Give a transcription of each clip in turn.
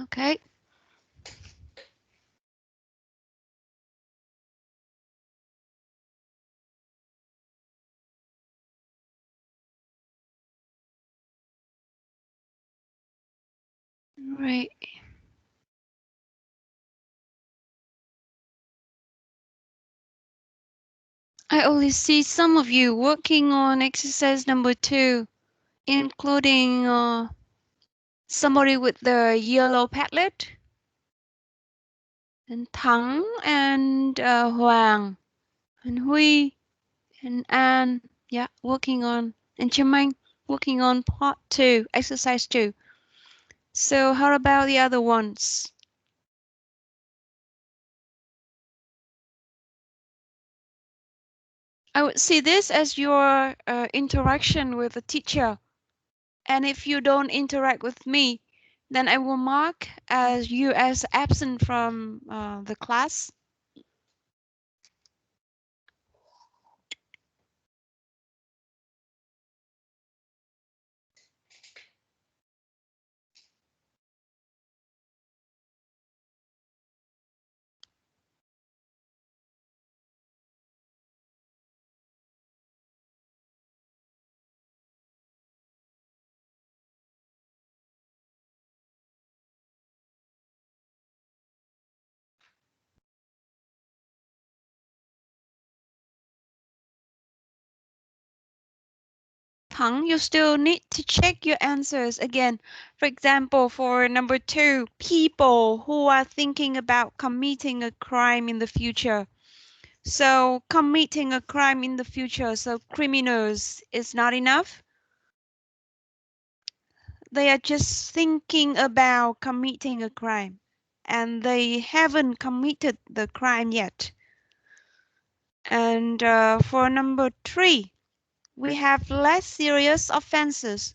Okay. Right. I only see some of you working on exercise number 2, including somebody with the yellow Padlet, and Thắng, and Hoàng, and Huy, and An. Yeah, working on, and Chimang working on part 2, exercise 2. So how about the other ones? I would see this as your interaction with the teacher. And if you don't interact with me, then I will mark as you as absent from the class. Thắng, you still need to check your answers again. For example, for number 2, people who are thinking about committing a crime in the future. So committing a crime in the future, so criminals is not enough. They are just thinking about committing a crime and they haven't committed the crime yet. And for number 3, we have less serious offenses.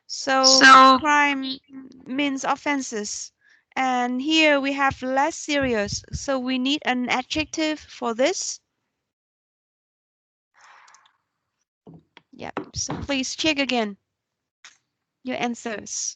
So crime means offenses. And here we have less serious. So we need an adjective for this. Yep. So please check again your answers.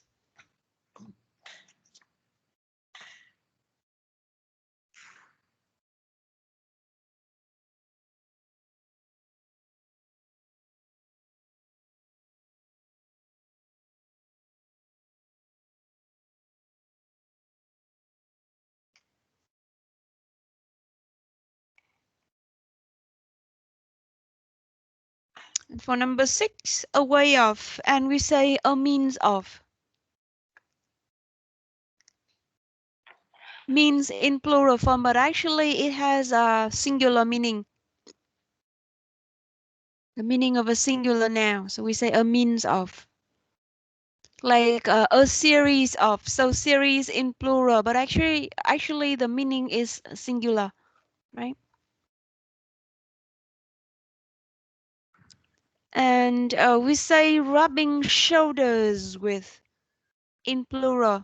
And for number 6, a way of, and we say a means of. Means in plural form, but actually it has a singular meaning. The meaning of a singular noun. So we say a means of. Like a series of, so series in plural, but actually the meaning is singular, right? And we say rubbing shoulders with in plural.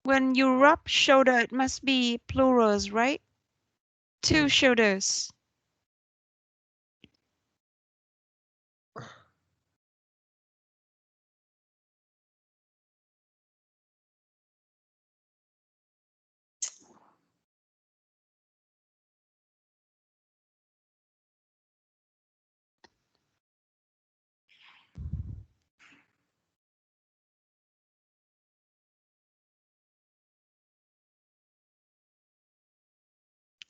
When you rub shoulder, it must be plurals, right? 2 shoulders.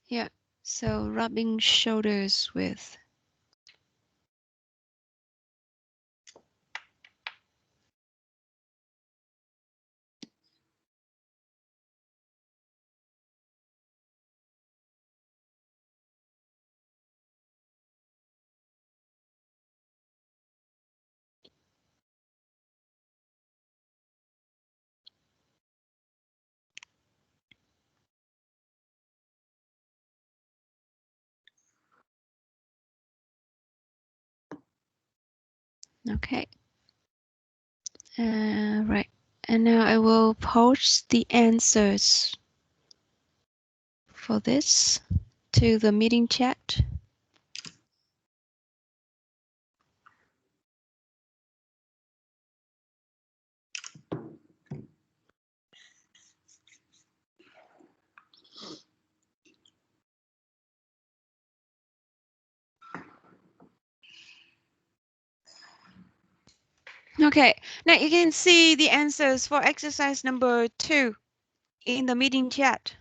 Yeah, so rubbing shoulders with. Okay. Right. And now I will post the answers for this to the meeting chat. Okay, now you can see the answers for exercise number 2 in the meeting chat.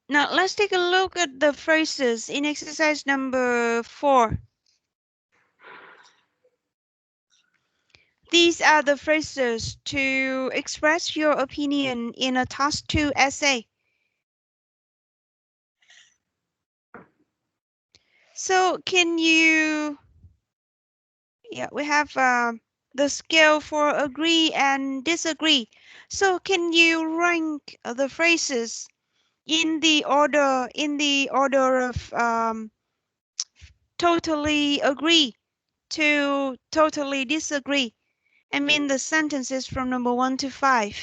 Now let's take a look at the phrases in exercise number 4. These are the phrases to express your opinion in a task 2 essay. So can you, we have the scale for agree and disagree. So can you rank the phrases in the order of totally agree to totally disagree? I mean the sentences from number 1 to 5.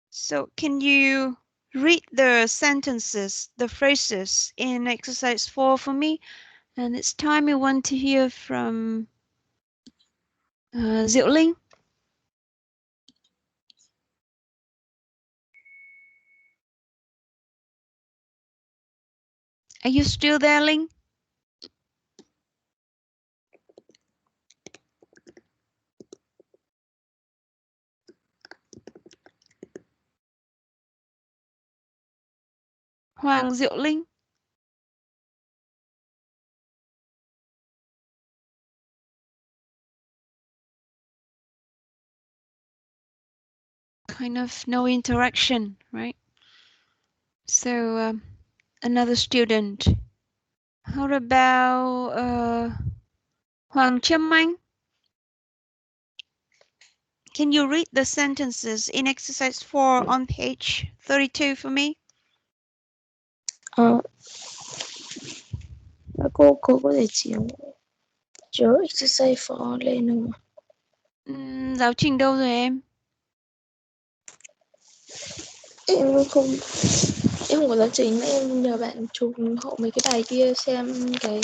So can you read the sentences, the phrases in exercise 4 for me? And it's time we want to hear from Diệu Linh. Are you still there, Linh? Hoàng Diệu Linh. Kind of no interaction, right? So another student. How about Hoàng Trâm Anh? Can you read the sentences in exercise 4 on page 32 for me? Cô có thể chiếu exercise 4 lên không ạ? Giáo trình đâu rồi em? Em không có giáo trình, em nhờ bạn chụp hộ mấy cái bài kia xem cái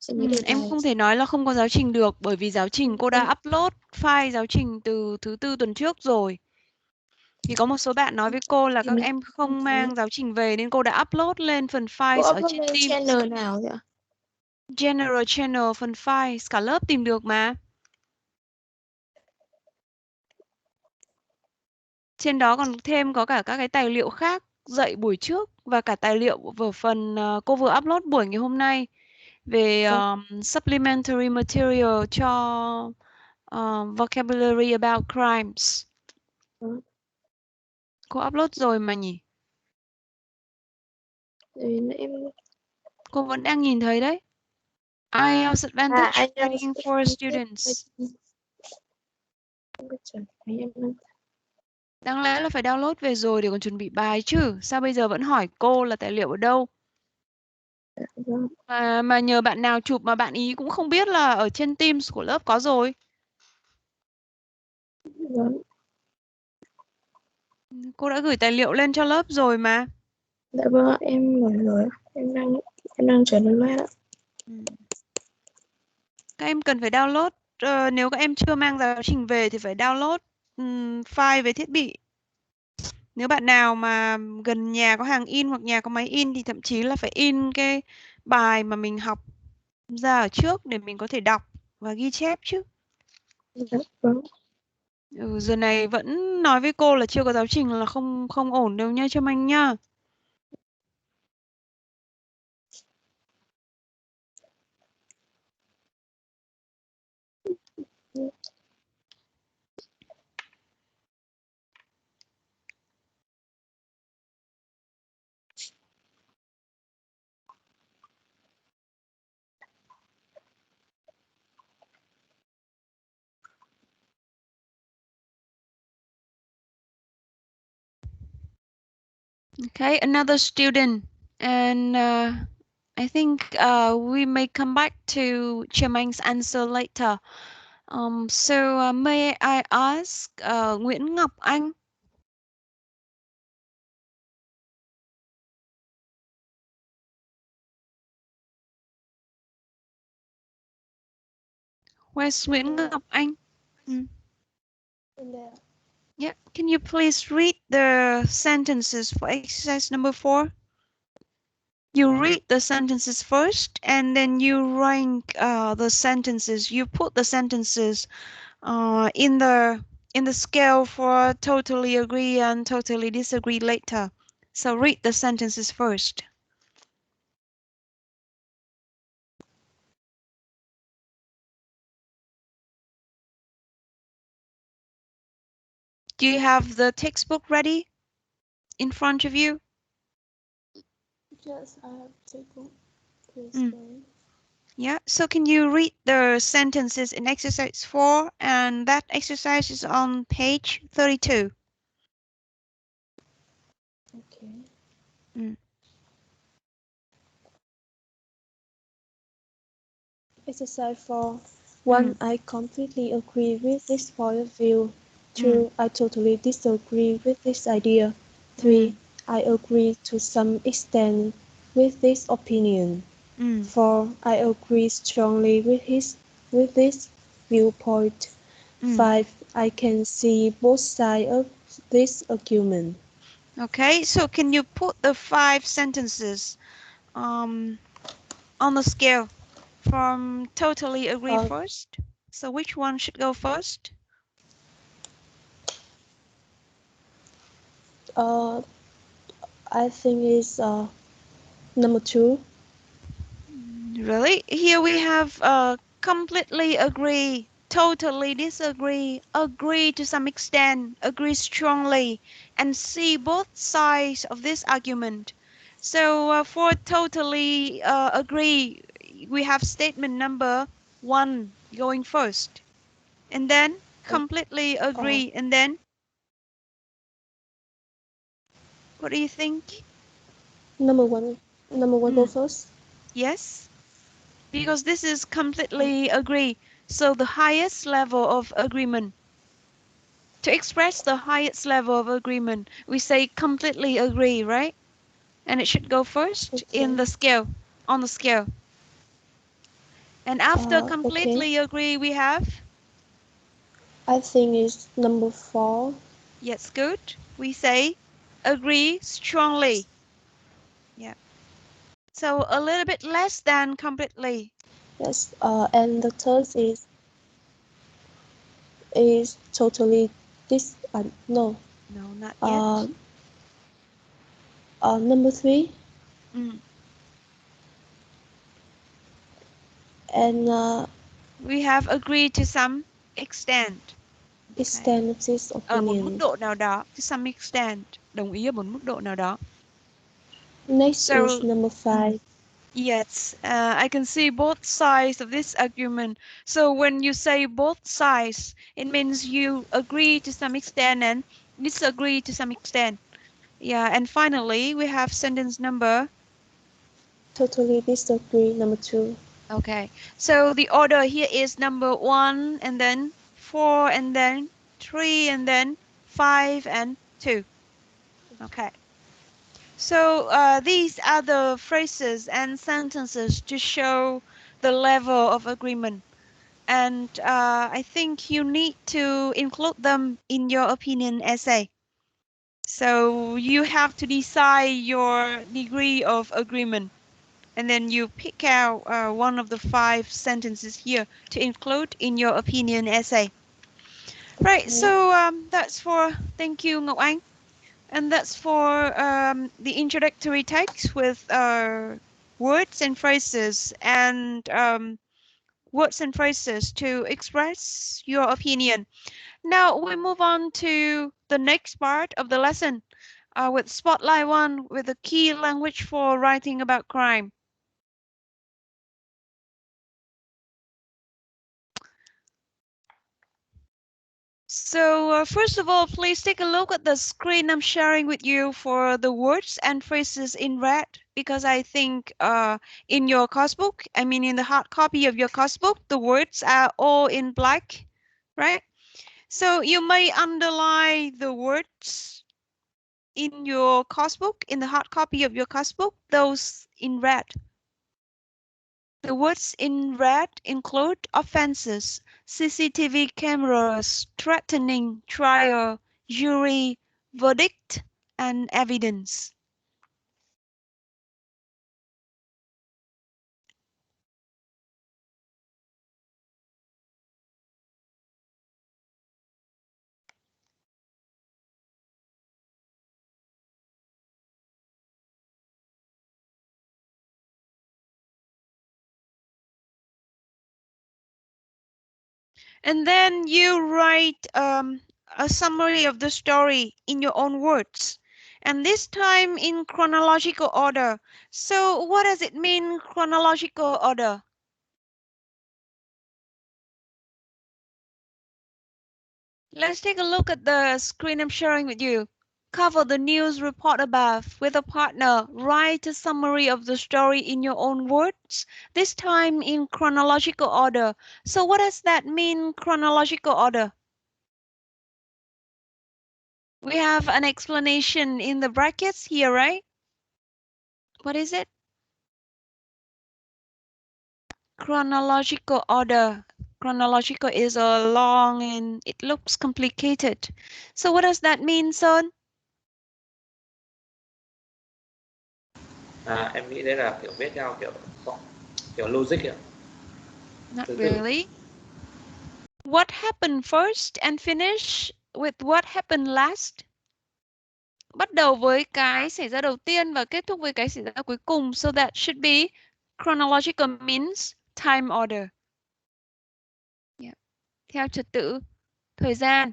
đề Em bài. không thể nói là không có giáo trình được, bởi vì giáo trình cô đã upload file giáo trình từ thứ 4 tuần trước rồi. Thì có một số bạn nói với cô là Thì các mình em không mang giáo trình về nên cô đã upload lên phần cô files ở upload trên lên Teams. channel nào vậy ạ? General Channel phần files, cả lớp tìm được mà. Trên đó còn thêm có cả các cái tài liệu khác dạy buổi trước và cả tài liệu vào phần cô vừa upload buổi ngày hôm nay về supplementary material cho vocabulary about crimes. Cô upload rồi mà nhỉ? Em Cô vẫn đang nhìn thấy đấy. IELTS Advantage Training for Students. Đáng lẽ là phải download về rồi để còn chuẩn bị bài chứ. Sao bây giờ vẫn hỏi cô là tài liệu ở đâu? Mà nhờ bạn nào chụp mà bạn ý cũng không biết là ở trên Teams của lớp có rồi. Cô đã gửi tài liệu lên cho lớp rồi mà. Dạ vâng ạ, em mở rồi, em đang chuyển lên loa ạ. Các em cần phải download, nếu các em chưa mang giáo trình về thì phải download file về thiết bị. Nếu bạn nào mà gần nhà có hàng in hoặc nhà có máy in thì thậm chí là phải in cái bài mà mình học ra ở trước để mình có thể đọc và ghi chép chứ. Dạ vâng. Giờ này vẫn nói với cô là chưa có giáo trình là không ổn đâu nha Trâm Anh nhá. Okay, another student, and I think we may come back to Trâm Anh's answer later. So may I ask Nguyễn Ngọc Anh? Where's Nguyễn Ngọc Anh? In there. Yeah, can you please read the sentences for exercise number 4? You read the sentences first, and then you rank the sentences. You put the sentences in the scale for totally agree and totally disagree later. So read the sentences first. Do you have the textbook ready in front of you? Yes, I have taken this way. Yeah, so can you read the sentences in exercise 4? And that exercise is on page 32. Okay. Exercise 4. 1. I completely agree with this point of view. 2. I totally disagree with this idea. 3. I agree to some extent with this opinion. 4. I agree strongly with this viewpoint. 5. I can see both sides of this argument. Okay, so can you put the 5 sentences on the scale from totally agree first? So which one should go first? I think it's number 2. Really? Here we have completely agree, totally disagree, agree to some extent, agree strongly, and see both sides of this argument. So for totally agree, we have statement number 1 going first, and then completely agree, and then what do you think? Number 1 go first. Yes, because this is completely agree. So the highest level of agreement. To express the highest level of agreement, we say completely agree, right? And it should go first in the scale, on the scale. And after completely agree, we have? I think it's number 4. Yes, good. We say agree strongly. Yeah. So a little bit less than completely. Yes. And the third is totally no. No, not yet. Number 3. And We have agreed to some extent. extent of this Ở một mức opinion. độ nào đó, to some extent, đồng ý ở một mức độ nào đó. Next So, is number 5. yes, I can see both sides of this argument. So when you say both sides, it means you agree to some extent and disagree to some extent. Yeah, and finally, we have sentence number. Totally disagree, number 2. Okay, so the order here is number 1, and then 4, and then 3, and then 5, and 2. Okay. So these are the phrases and sentences to show the level of agreement. And I think you need to include them in your opinion essay. So you have to decide your degree of agreement. And then you pick out one of the 5 sentences here to include in your opinion essay. Right, so that's for, thank you Ngọc Anh. And that's for the introductory text with words and phrases to express your opinion. Now we move on to the next part of the lesson with Spotlight 1 with the key language for writing about crime. So first of all, please take a look at the screen I'm sharing with you for the words and phrases in red, because I think in your course book, I mean in the hard copy of your course book, the words are all in black, right? So you may underline the words in your course book, in the hard copy of your course book, those in red. The words in red include offenses. CCTV cameras, threatening trial, jury, verdict, and evidence. And then you write a summary of the story in your own words, and this time in chronological order. So what does it mean, chronological order? Let's take a look at the screen I'm sharing with you. Cover the news report above with a partner. Write a summary of the story in your own words, this time in chronological order. So what does that mean, chronological order? We have an explanation in the brackets here, right? What is it? Chronological order. Chronological is a long and it looks complicated. So what does that mean, Son? Em nghĩ đấy là kiểu viết theo kiểu logic ạ. Not Thứ tự. really. What happened first and finish with what happened last? Bắt đầu với cái xảy ra đầu tiên và kết thúc với cái xảy ra cuối cùng. So that should be chronological means time order. Yeah. Theo trật tự thời gian.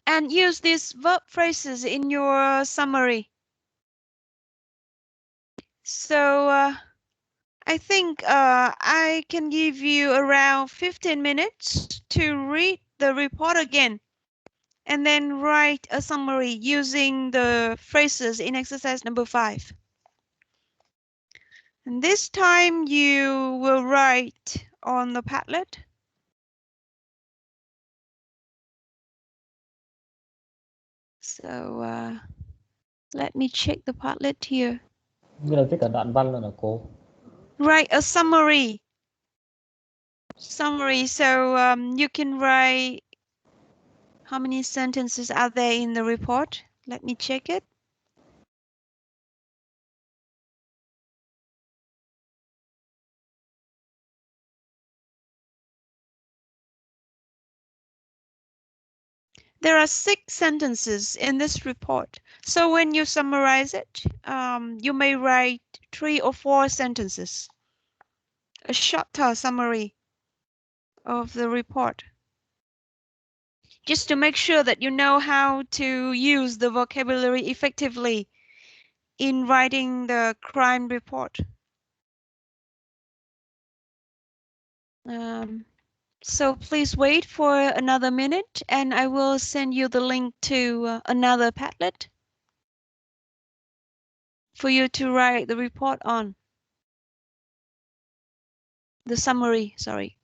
And use these verb phrases in your summary. So I think I can give you around 15 minutes to read the report again and then write a summary using the phrases in exercise number 5. And this time you will write on the Padlet. So let me check the Padlet here. Như là viết cả đoạn văn luôn hả cô? Write a summary. So you can write how many sentences are there in the report? Let me check it. There are 6 sentences in this report. So when you summarize it, you may write 3 or 4 sentences. A shorter summary of the report. Just to make sure that you know how to use the vocabulary effectively in writing the crime report. So please wait for another minute and I will send you the link to another Padlet for you to write the report on. The summary, sorry.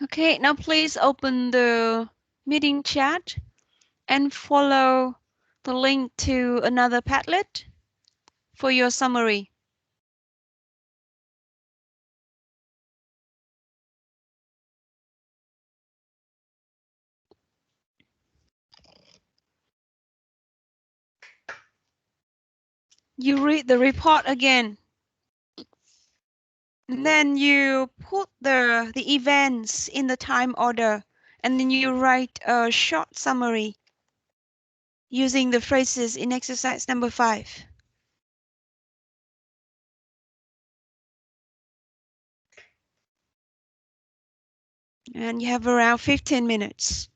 Okay, now please open the meeting chat and follow the link to another Padlet for your summary. You read the report again. And then you put the events in the time order, and then you write a short summary. using the phrases in exercise number 5. And you have around 15 minutes.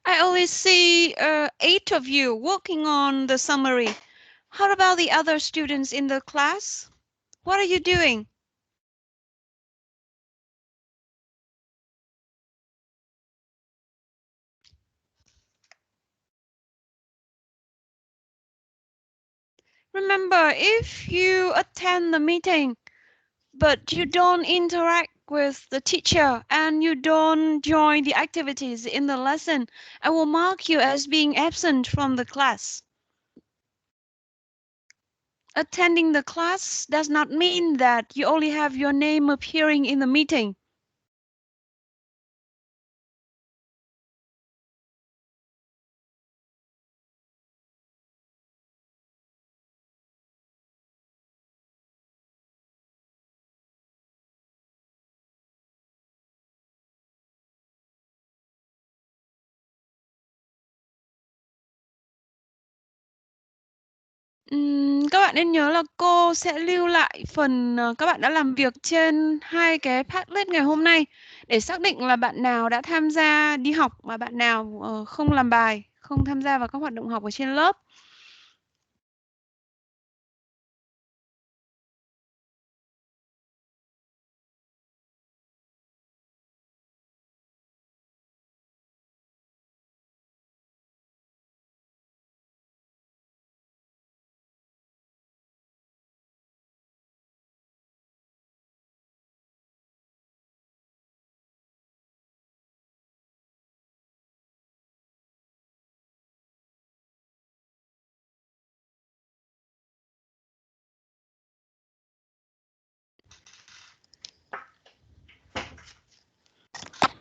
I always see 8 of you working on the summary. How about the other students in the class? What are you doing? Remember, if you attend the meeting, but you don't interact with the teacher and you don't join the activities in the lesson, I will mark you as being absent from the class. Attending the class does not mean that you only have your name appearing in the meeting. Các bạn nên nhớ là cô sẽ lưu lại phần các bạn đã làm việc trên 2 cái Padlet ngày hôm nay để xác định là bạn nào đã tham gia đi học và bạn nào không làm bài, không tham gia vào các hoạt động học ở trên lớp.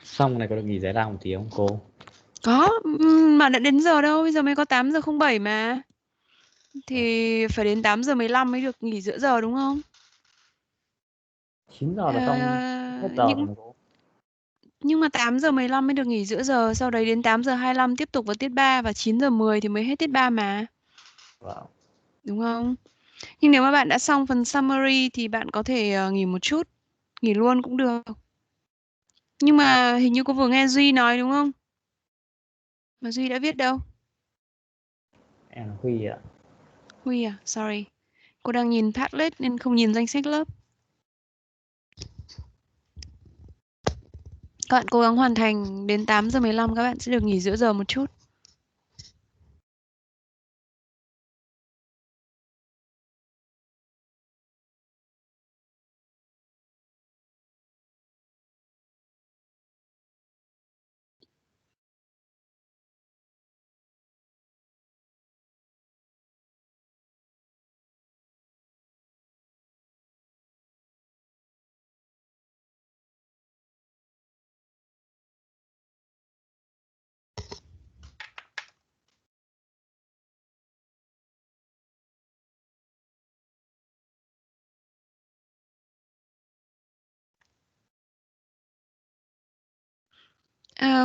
Xong này có được nghỉ giải lao một tí không cô? Có, mà đã đến giờ đâu, bây giờ mới có 8:07 mà. Thì phải đến 8:15 mới được nghỉ giữa giờ đúng không? 9 giờ là xong hết giờ rồi mà cô. Nhưng mà 8:15 mới được nghỉ giữa giờ, sau đấy đến 8:25 tiếp tục vào tiết 3 và 9:10 thì mới hết tiết 3 mà. Wow. Đúng không? Nhưng nếu mà bạn đã xong phần summary thì bạn có thể nghỉ một chút, nghỉ luôn cũng được. Nhưng mà hình như cô vừa nghe Duy nói đúng không? Mà Duy đã viết đâu? Em là Huy ạ. Huy à? Sorry. Cô đang nhìn Padlet nên không nhìn danh sách lớp. Các bạn cố gắng hoàn thành đến 8:15 các bạn sẽ được nghỉ giữa giờ một chút.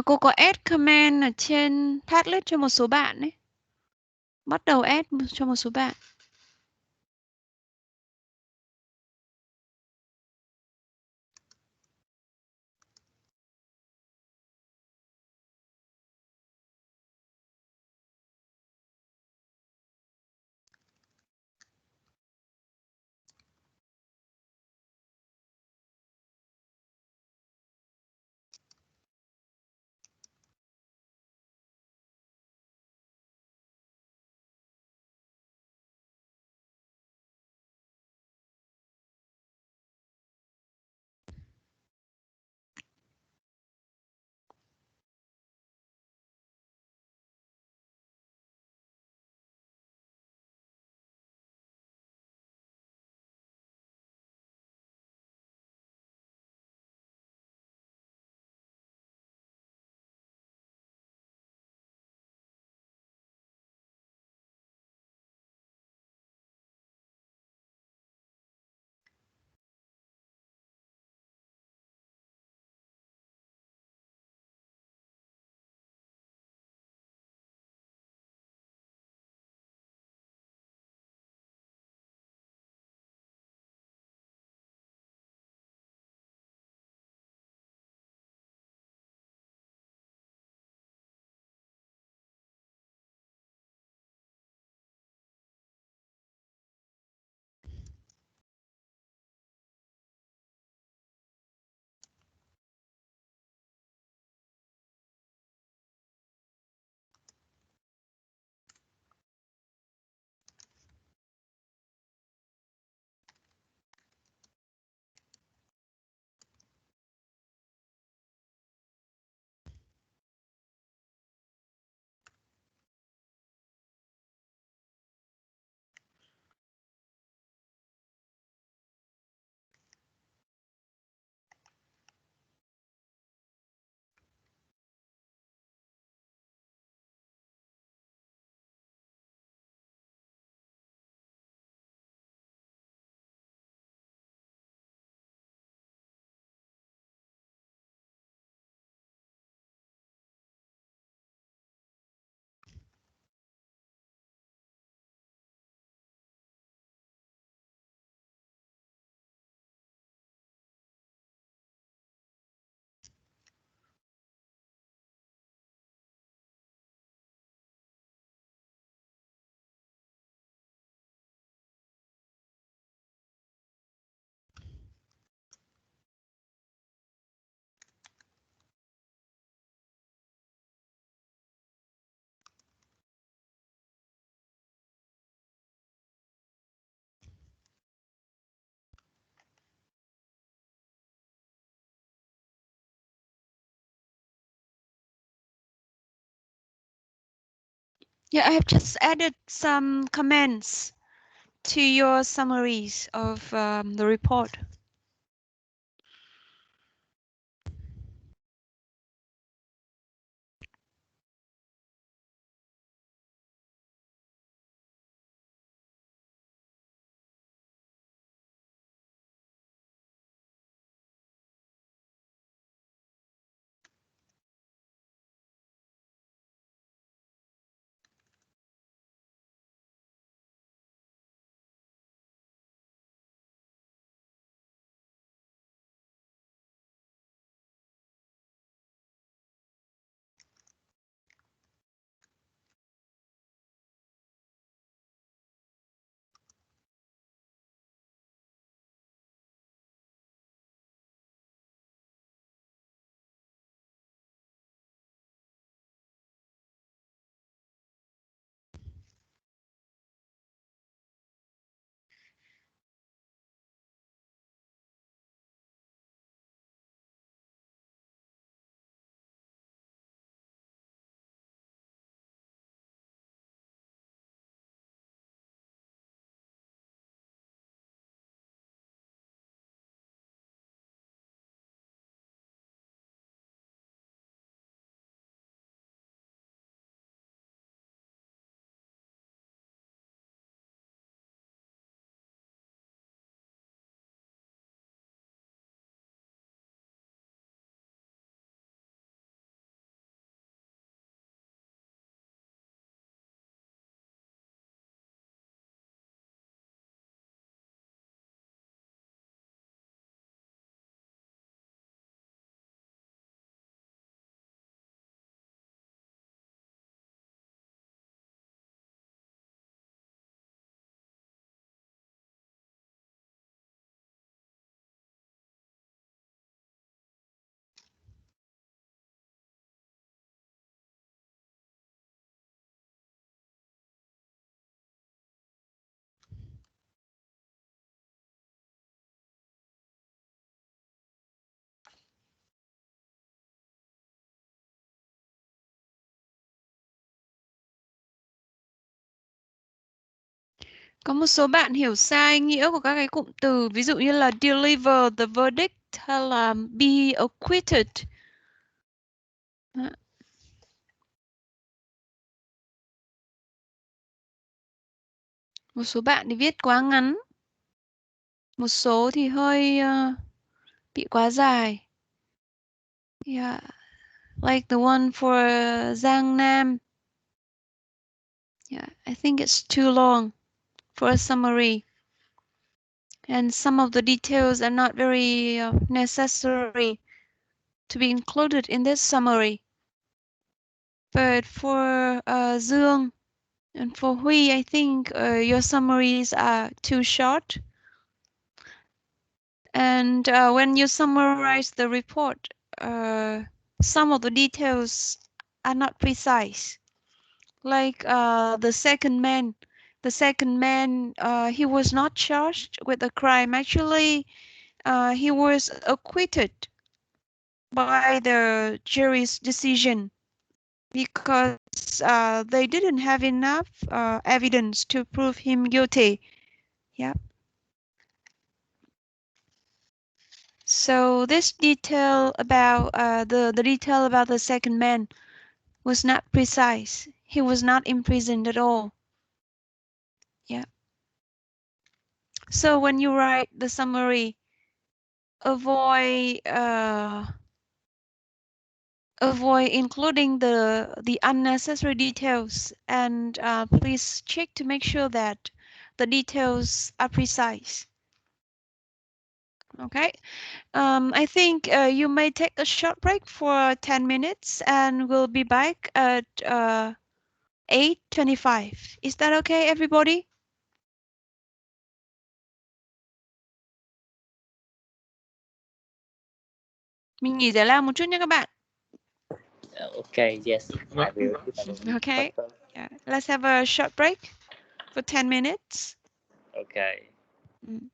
Cô có add comment ở trên Padlet cho một số bạn đấy. Bắt đầu add cho một số bạn. Yeah, I have just added some comments to your summaries of the report. Có một số bạn hiểu sai nghĩa của các cái cụm từ, ví dụ như là deliver the verdict hay là be acquitted. Một số bạn thì viết quá ngắn, một số thì hơi bị quá dài. Yeah, like the one for Giang Nam. Yeah, I think it's too long for a summary. And some of the details are not very necessary to be included in this summary. But for Dương and for Hui, I think your summaries are too short. And when you summarize the report, some of the details are not precise. Like the second man, he was not charged with a crime. Actually, he was acquitted by the jury's decision because they didn't have enough evidence to prove him guilty. Yeah. So this detail about the detail about the second man was not precise. He was not imprisoned at all. Yeah. So when you write the summary, avoid including the unnecessary details, and please check to make sure that the details are precise. Okay. I think you may take a short break for 10 minutes and we'll be back at 8:25. Is that okay, everybody? Mình nghỉ giải lao một chút nha các bạn. Okay, yes, I will. Okay. Yeah. Let's have a short break for 10 minutes. Okay. Mm.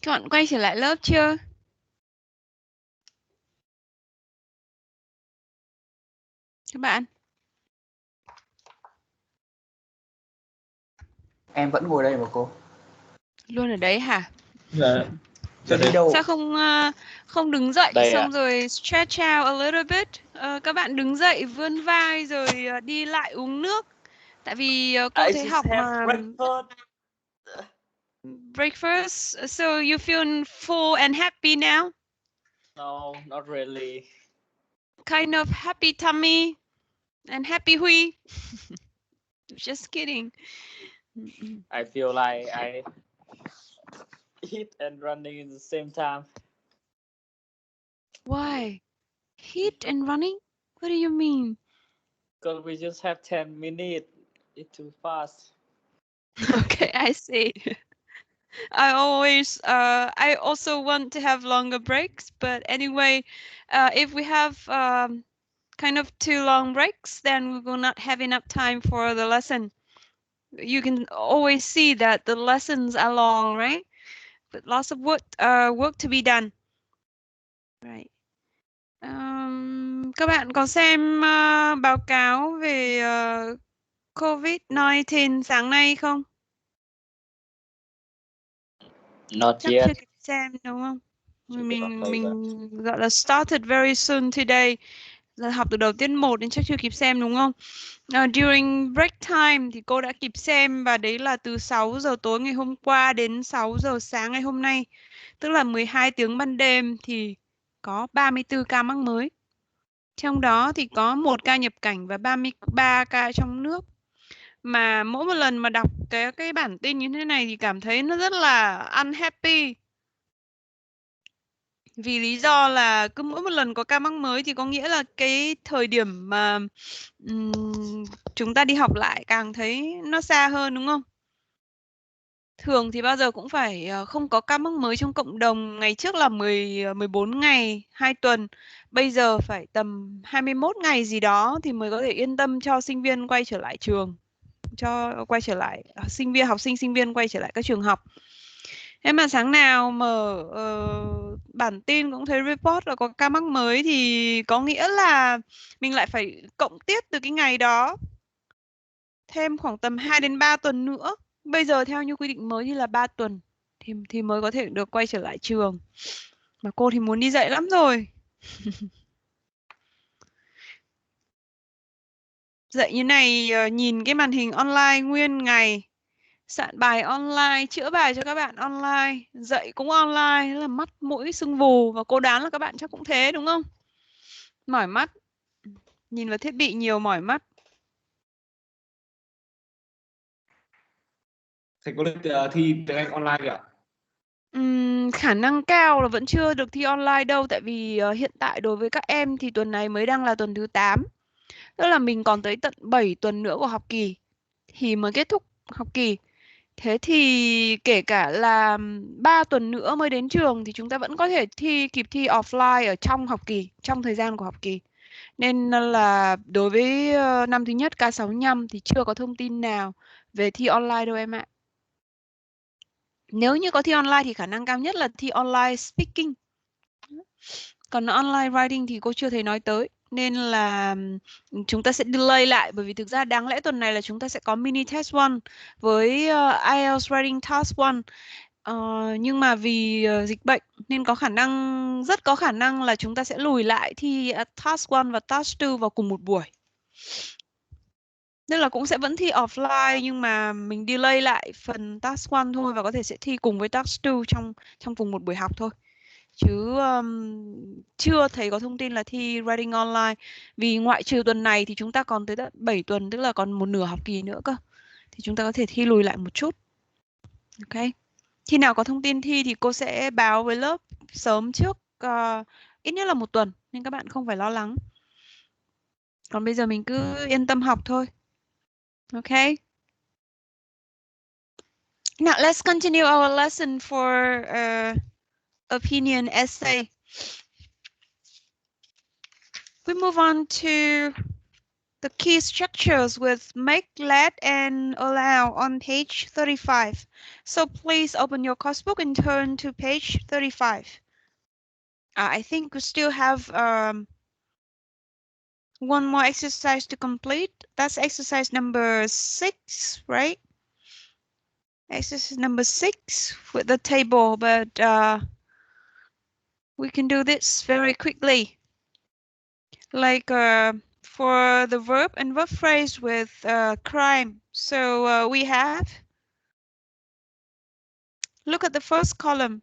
Các bạn quay trở lại lớp chưa? Các bạn? Em vẫn ngồi đây mà cô. Luôn ở đấy hả? Dạ. Chưa đi đâu. Sao không đứng dậy Đây xong rồi stretch out a little bit? Các bạn đứng dậy vươn vai rồi đi lại uống nước. Tại vì cô thấy học mà breakfast, so you feel full and happy now? No, not really. Kind of happy tummy and happy Huy. Just kidding. I feel like I eat and running in the same time. Why? Heat and running? What do you mean? Because we just have 10 minutes. It's too fast. Okay, I see. I also want to have longer breaks, but anyway, if we have kind of too long breaks, then we will not have enough time for the lesson. You can always see that the lessons are long, right? But lots of work to be done. Right. Các bạn có xem báo cáo về COVID-19 sáng nay không? Not Chắc yet. chưa kịp xem đúng không? Mình gọi là started very soon today. Là học từ đầu tiết 1 đến chắc chưa kịp xem đúng không? During break time thì cô đã kịp xem và đấy là từ 6 giờ tối ngày hôm qua đến 6 giờ sáng ngày hôm nay. Tức là 12 tiếng ban đêm thì có 34 ca mắc mới. Trong đó thì có 1 ca nhập cảnh và 33 ca trong nước. Mà mỗi một lần mà đọc cái bản tin như thế này thì cảm thấy nó rất là unhappy. Vì lý do là cứ mỗi một lần có ca mắc mới thì có nghĩa là cái thời điểm mà chúng ta đi học lại càng thấy nó xa hơn đúng không? Thường thì bao giờ cũng phải không có ca mắc mới trong cộng đồng. Ngày trước là 14 ngày, 2 tuần. Bây giờ phải tầm 21 ngày gì đó thì mới có thể yên tâm cho sinh viên quay trở lại trường. Học sinh sinh viên quay trở lại các trường học. Thế mà sáng nào mở bản tin cũng thấy report là có ca mắc mới thì có nghĩa là mình lại phải cộng tiếp từ cái ngày đó thêm khoảng tầm 2 đến 3 tuần nữa. Bây giờ theo như quy định mới thì là 3 tuần thì mới có thể được quay trở lại trường. Mà cô thì muốn đi dạy lắm rồi. Dạy như này nhìn cái màn hình online nguyên ngày, soạn bài online, chữa bài cho các bạn online, dạy cũng online, là mắt mũi sưng vù và cô đoán là các bạn chắc cũng thế đúng không? Mỏi mắt, nhìn vào thiết bị nhiều mỏi mắt. Thầy có lịch thi tiếng Anh online kìa? Khả năng cao là vẫn chưa được thi online đâu, tại vì hiện tại đối với các em thì tuần này mới đang là tuần thứ 8. Tức là mình còn tới tận 7 tuần nữa của học kỳ thì mới kết thúc học kỳ. Thế thì kể cả là 3 tuần nữa mới đến trường thì chúng ta vẫn có thể kịp thi offline ở trong học kỳ, trong thời gian của học kỳ. Nên là đối với năm thứ nhất K65 thì chưa có thông tin nào về thi online đâu em ạ. Nếu như có thi online thì khả năng cao nhất là thi online speaking. Còn online writing thì cô chưa thấy nói tới. Nên là chúng ta sẽ delay lại, bởi vì thực ra đáng lẽ tuần này là chúng ta sẽ có mini test 1 với IELTS writing task 1. Nhưng mà vì dịch bệnh nên rất có khả năng là chúng ta sẽ lùi lại thi task 1 và task 2 vào cùng một buổi. Nên là cũng sẽ vẫn thi offline nhưng mà mình delay lại phần task 1 thôi và có thể sẽ thi cùng với task 2 trong cùng một buổi học thôi. Chứ chưa thấy có thông tin là thi writing online. Vì ngoại trừ tuần này thì chúng ta còn tới 7 tuần, tức là còn một nửa học kỳ nữa cơ. Thì chúng ta có thể thi lùi lại một chút. Ok. Khi nào có thông tin thi thì cô sẽ báo với lớp sớm trước, ít nhất là 1 tuần. Nên các bạn không phải lo lắng. Còn bây giờ mình cứ yên tâm học thôi. Okay. Now let's continue our lesson for opinion essay. We move on to the key structures with make, let, and allow on page 35. So please open your course book and turn to page 35. I think we still have one more exercise to complete. That's exercise number 6, right? Exercise number 6 with the table, but we can do this very quickly. Like for the verb and verb phrase with crime. So we have, look at the first column.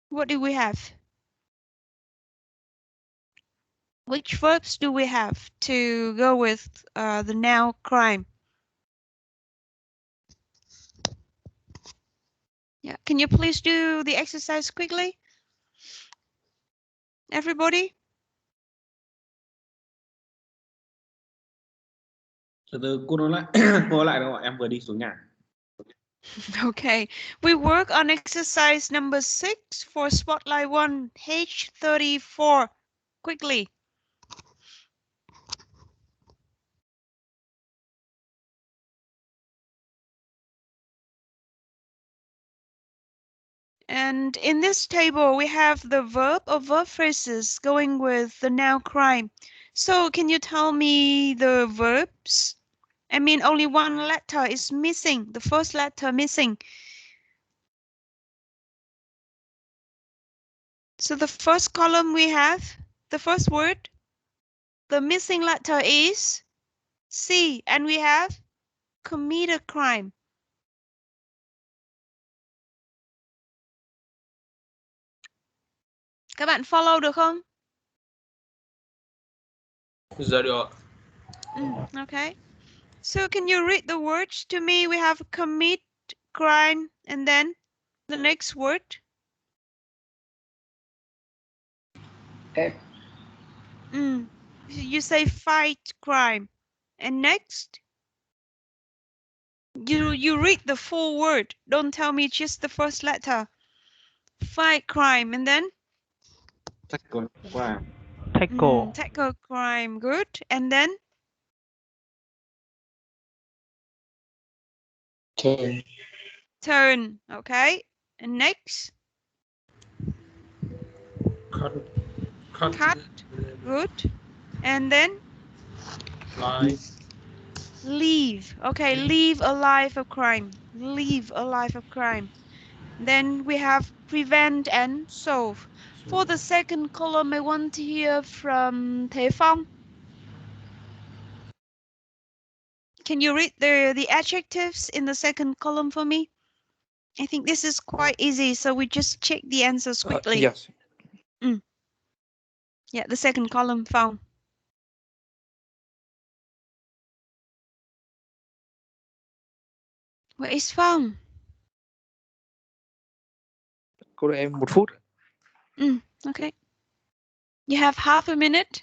What do we have? Which verbs do we have to go with the noun crime? Yeah, can you please do the exercise quickly? Everybody? Từ từ cô nói lại cô nói lại đâu ạ? Em vừa đi xuống nhà. Okay, we work on exercise number 6 for Spotlight 1, page 34. Quickly. And in this table, we have the verb or verb phrases going with the noun crime. So can you tell me the verbs? I mean, only one letter is missing, the first letter missing. So the first column we have, the first word, the missing letter is C, and we have commit a crime. Các bạn follow được không? Dạ được. Okay. So can you read the words to me? We have commit, crime, and then the next word. F. You say fight crime. And next, you read the full word. Don't tell me just the first letter. Fight crime, and then? Tackle crime. Tackle crime, good. And then? Turn. Turn, okay. And next? Cut, good. And then? Leave, okay, leave a life of crime. Leave a life of crime. Then we have prevent and solve. For the second column, I want to hear from Thế Phong. Can you read the adjectives in the second column for me? I think this is quite easy, so we just check the answers quickly. Yes. Yeah, the second column, Phong. Where is Phong? Cô đợi em 1 phút. Okay. You have half a minute.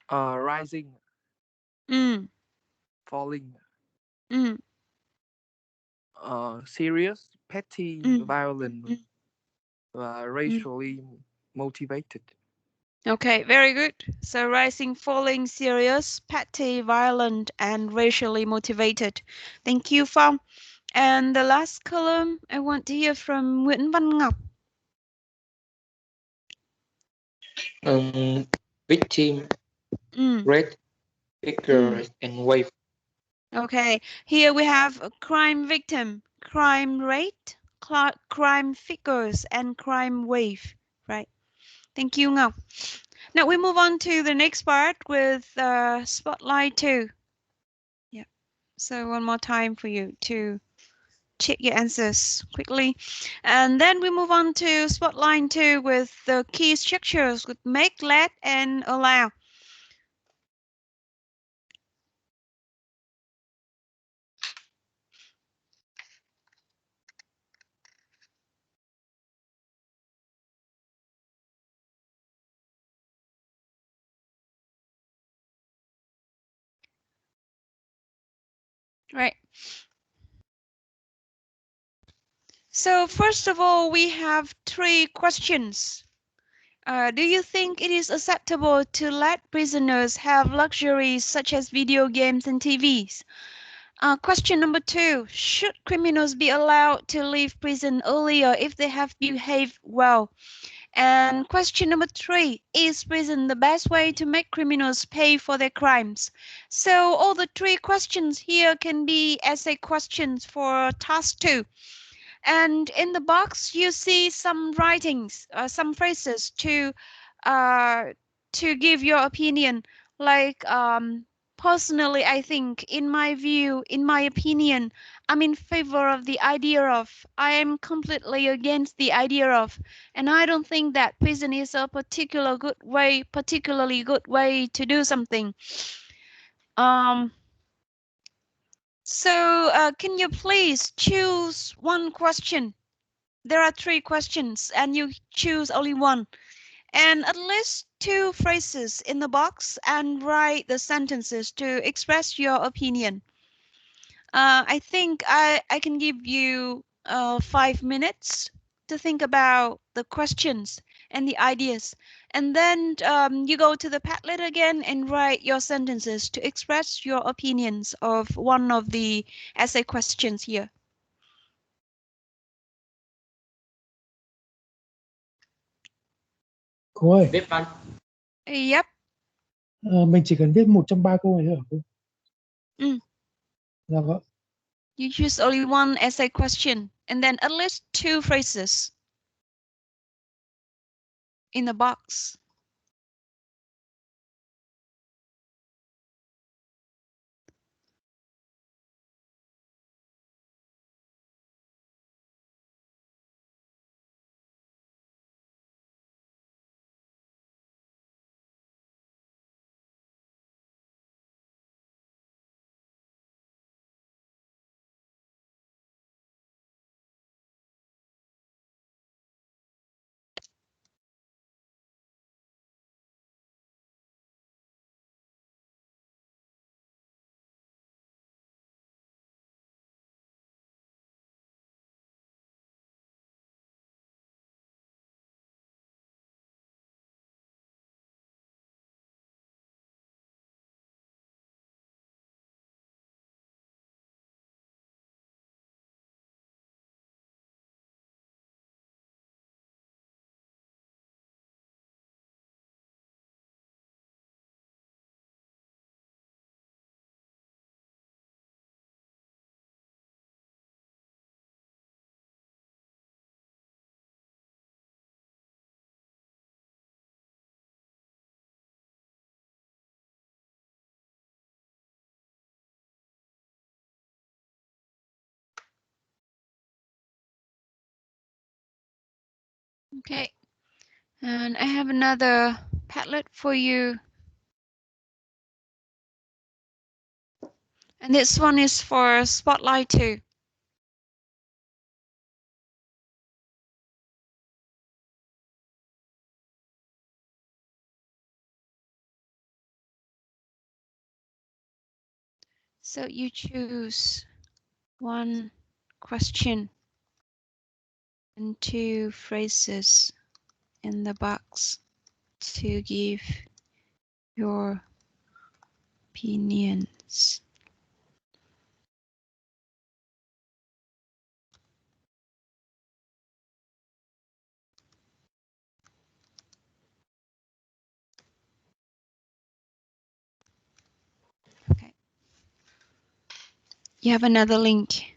Rising. Falling. Serious, petty, violent, racially motivated. Okay, very good. So rising, falling, serious, petty, violent, and racially motivated. Thank you, Phong. And the last column, I want to hear from Nguyễn Văn Ngọc. Victim, red, figures, and wave. Okay, here we have a crime victim, crime rate, crime figures, and crime wave, right? Thank you, Ngọc. Now we move on to the next part with Spotlight 2. Yeah, so one more time for you to check your answers quickly. And then we move on to Spotlight 2 with the key structures with make, let, and allow. Right. So first of all, we have 3 questions. Do you think it is acceptable to let prisoners have luxuries such as video games and TVs? Question number 2, should criminals be allowed to leave prison earlier if they have behaved well? And question number 3, is prison the best way to make criminals pay for their crimes? So all the 3 questions here can be essay questions for task 2. And in the box, you see some writings, some phrases to give your opinion. Like, personally, I think, in my view, in my opinion, I'm in favor of the idea of. I am completely against the idea of, and I don't think that prison is a particularly good way to do something. So can you please choose one question? There are 3 questions and you choose only one. And at least 2 phrases in the box and write the sentences to express your opinion. I think I can give you 5 minutes to think about the questions and the ideas. And then you go to the Padlet again and write your sentences to express your opinions of one of the essay questions here. Cô ơi, Viết văn. Yep. Mình chỉ cần viết 1 trong 3 câu này thôi hả cô? Dạ vâng. You choose only one essay question and then at least 2 phrases in the box. Okay, and I have another Padlet for you. And this one is for Spotlight 2. So you choose one question and 2 phrases in the box to give your opinions. Okay. You have another link.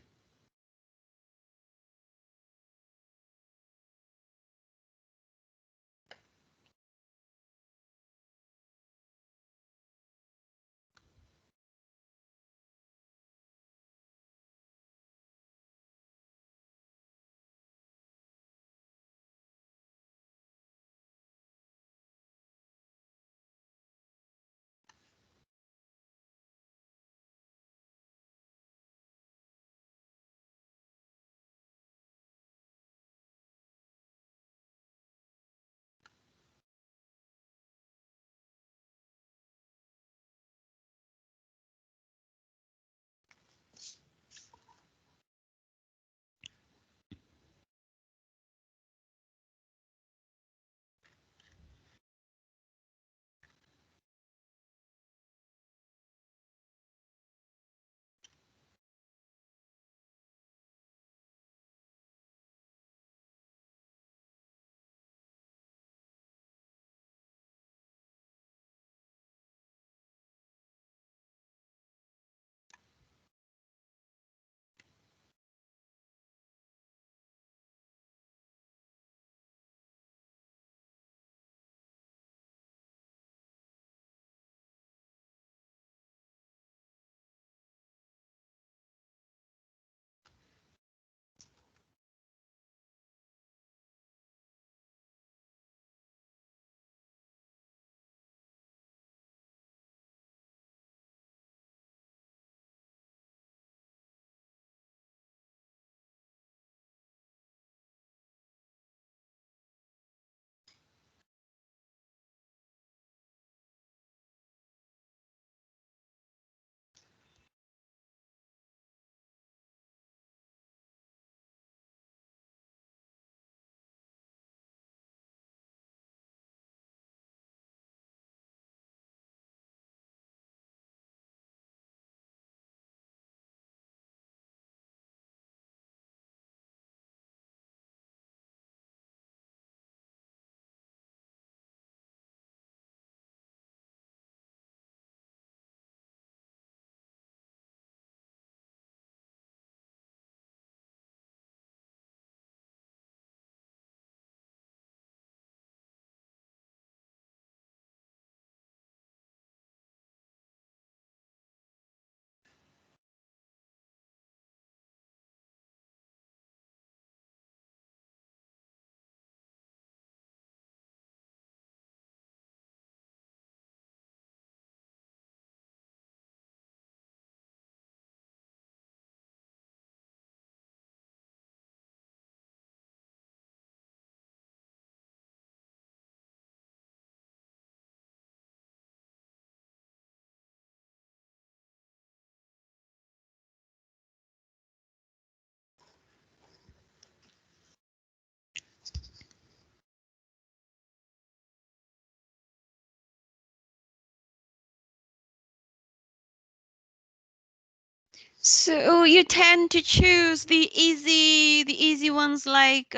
So you tend to choose the easy ones like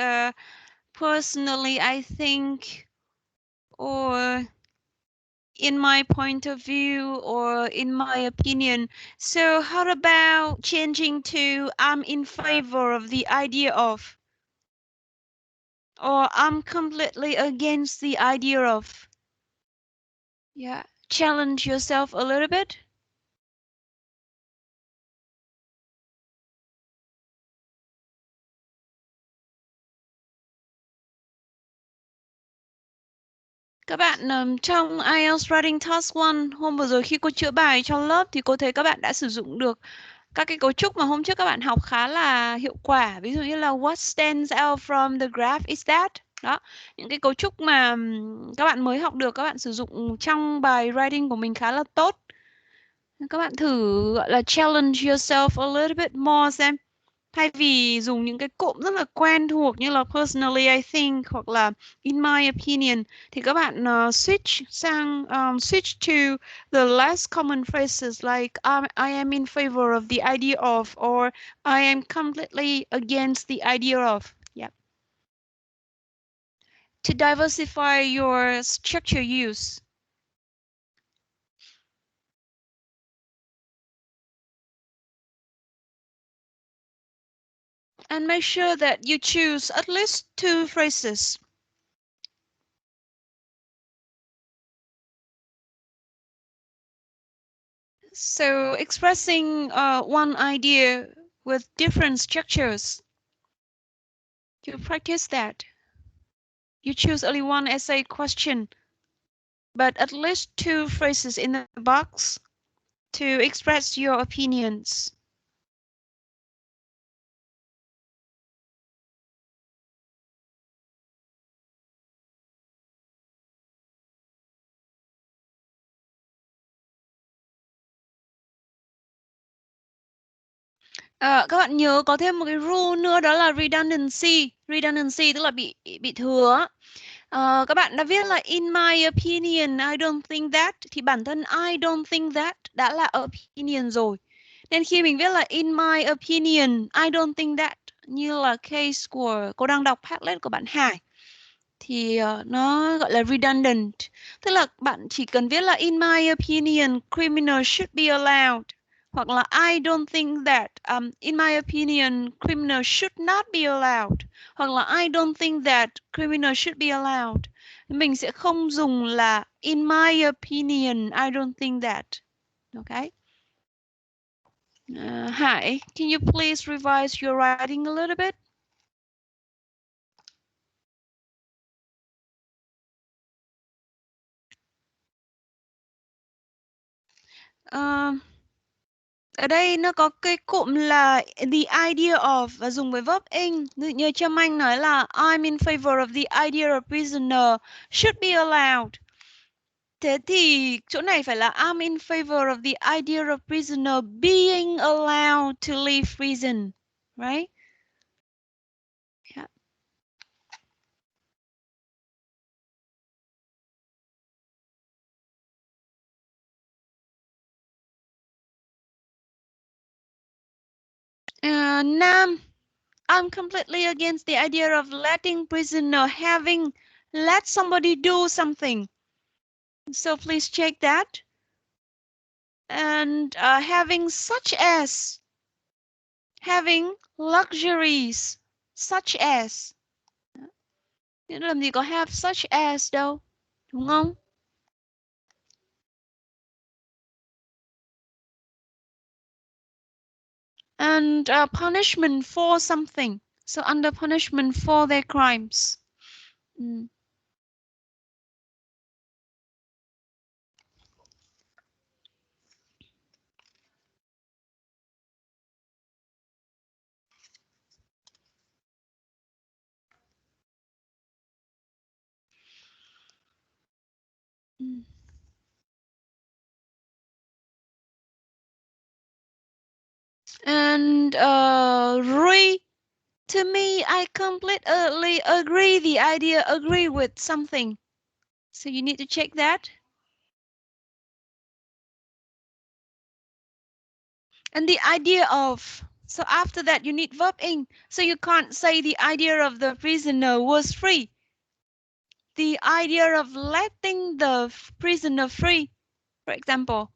personally, I think, or in my point of view, or in my opinion. So how about changing to I'm in favor of the idea of, or I'm completely against the idea of. Yeah, challenge yourself a little bit. Các bạn trong IELTS Writing Task 1 hôm vừa rồi khi cô chữa bài cho lớp thì cô thấy các bạn đã sử dụng được các cái cấu trúc mà hôm trước các bạn học khá là hiệu quả. Ví dụ như là what stands out from the graph is that. Đó, những cái cấu trúc mà các bạn mới học được, các bạn sử dụng trong bài writing của mình khá là tốt. Các bạn thử gọi là challenge yourself a little bit more xem. Thay vì dùng những cái cụm rất là quen thuộc như là personally I think hoặc là in my opinion thì các bạn switch sang switch to the less common phrases like I am in favor of the idea of or I am completely against the idea of. Yeah. To diversify your structure use. And make sure that you choose at least 2 phrases. So expressing one idea with different structures. You practice that. You choose only one essay question, but at least 2 phrases in the box to express your opinions. Các bạn nhớ có thêm một cái rule nữa đó là redundancy. Redundancy tức là bị thừa. Các bạn đã viết là in my opinion, I don't think that thì bản thân I don't think that đã là opinion rồi. Nên khi mình viết là in my opinion, I don't think that như là case của cô đang đọc Padlet của bạn Hải thì nó gọi là redundant. Tức là bạn chỉ cần viết là in my opinion, criminal should be allowed. Hoặc là I don't think that, in my opinion, criminal should not be allowed. Hoặc là I don't think that criminal should be allowed. Mình sẽ không dùng là in my opinion, I don't think that. Okay? Hi, can you please revise your writing a little bit? Ở đây nó có cái cụm là the idea of và dùng với verb in. Như Trâm Anh nói là I'm in favor of the idea of prisoner should be allowed. Thế thì chỗ này phải là I'm in favor of the idea of prisoner being allowed to leave prison, right? Yeah. Nam, I'm completely against the idea of letting prisoner having let somebody do something. So please check that. And having such as, having luxuries such as. Làm gì có have such as đâu, đúng không? And punishment for something. So under punishment for their crimes. And to me, I completely agree the idea, agree with something. So you need to check that. And the idea of, so after that you need verb in. So you can't say the idea of the prisoner was free. The idea of letting the prisoner free, for example.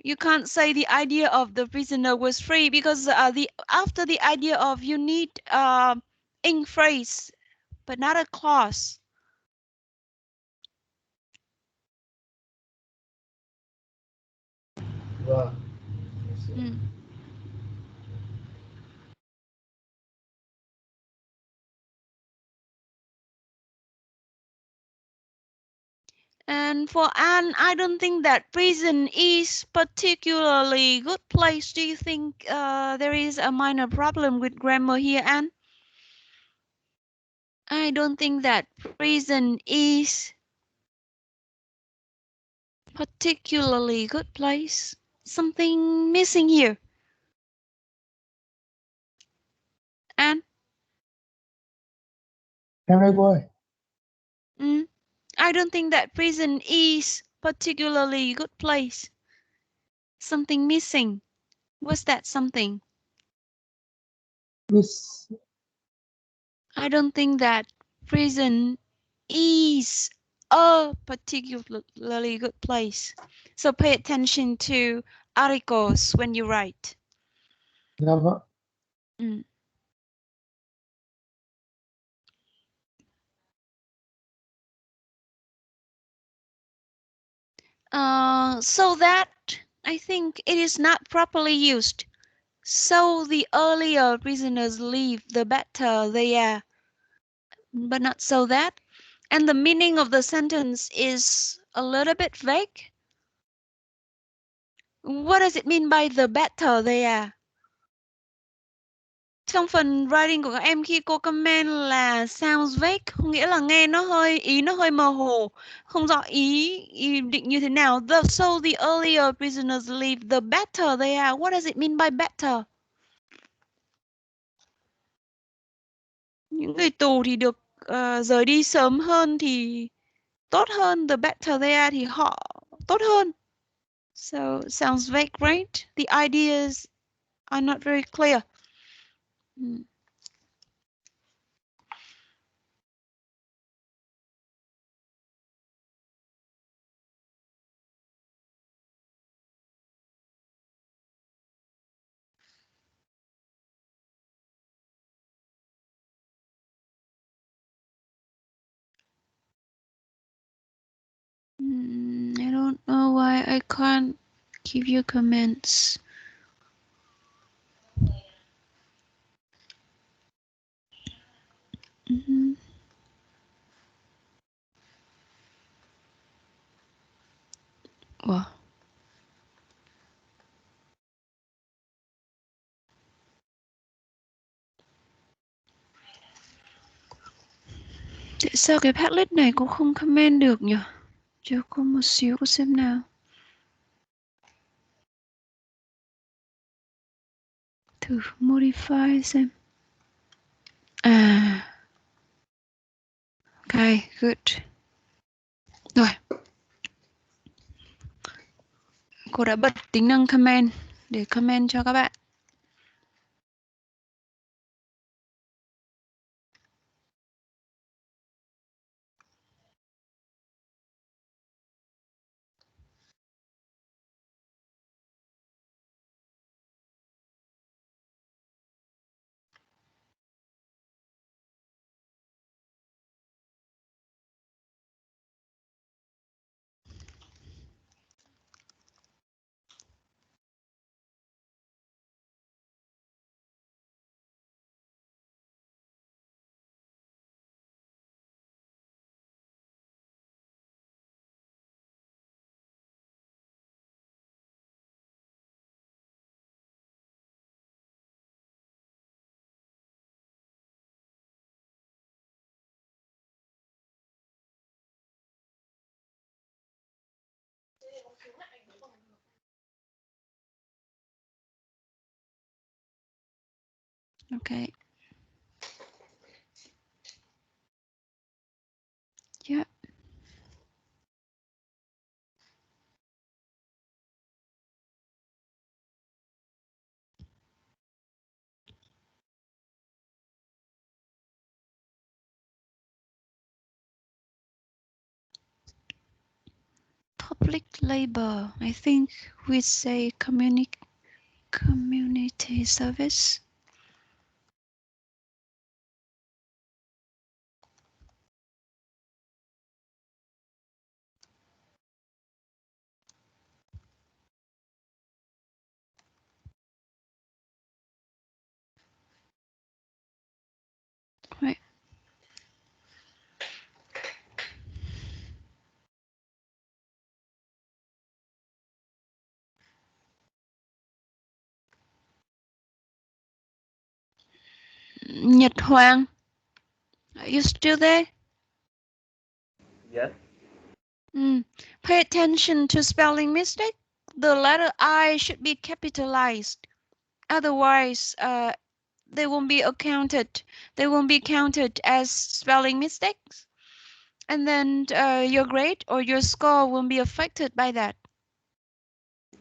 You can't say the idea of the prisoner was free because after the idea of you need in phrase, but not a clause. Vâng. And for Anne, I don't think that prison is particularly good place. Do you think there is a minor problem with grammar here, Anne? I don't think that prison is particularly good place. Something missing here. Anne? Em đây cô ơi. I don't think that prison is particularly good place. Something missing. What's that something? Miss. I don't think that prison is a particularly good place. So pay attention to articles when you write. Dạ vâng. So that I think it is not properly used. So the earlier prisoners leave, the better they are. But not so that. And the meaning of the sentence is a little bit vague. What does it mean by the better they are? Trong phần writing của các em khi cô comment là sounds vague, có nghĩa là nghe nó hơi, ý nó hơi mơ hồ, không rõ ý định như thế nào. So the earlier prisoners leave, the better they are. What does it mean by better? Những người tù thì được rời đi sớm hơn thì tốt hơn, the better they are thì họ tốt hơn. So sounds vague, right? The ideas are not very clear. I don't know why I can't give you comments. Wow. Tại sao cái Padlet này cũng không comment được nhỉ? Chờ cô một xíu cô xem nào. Thử modify xem. À. Okay, good. Rồi. Cô đã bật tính năng comment để comment cho các bạn. Okay. Yeah. labor. I think we say community service. Right. Nhật Hoàng, are you still there? Yes. Pay attention to spelling mistake. The letter I should be capitalized. Otherwise, they won't be accounted. They won't be counted as spelling mistakes. And then your grade or your score won't be affected by that.